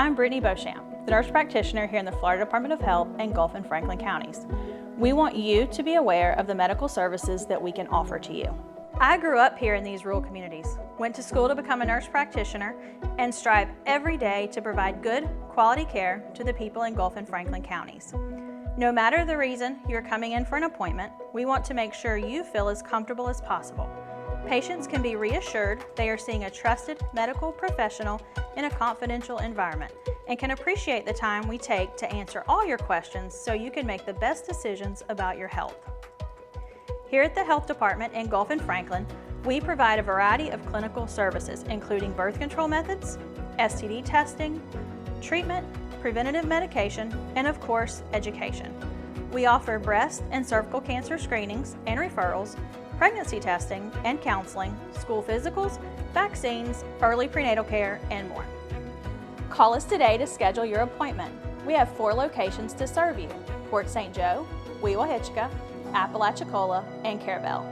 I'm Brittany Beauchamp, the nurse practitioner here in the Florida Department of Health and Gulf and Franklin counties. We want you to be aware of the medical services that we can offer to you. I grew up here in these rural communities, went to school to become a nurse practitioner, and strive every day to provide good, quality care to the people in Gulf and Franklin counties. No matter the reason you're coming in for an appointment, we want to make sure you feel as comfortable as possible. Patients can be reassured they are seeing a trusted medical professional in a confidential environment and can appreciate the time we take to answer all your questions so you can make the best decisions about your health. Here at the Health Department in Gulf and Franklin, we provide a variety of clinical services, including birth control methods, STD testing, treatment, preventative medication, and of course, education. We offer breast and cervical cancer screenings and referrals, pregnancy testing and counseling, school physicals, vaccines, early prenatal care, and more. Call us today to schedule your appointment. We have 4 locations to serve you: Port St. Joe, Weehawken, Apalachicola, and Caravelle.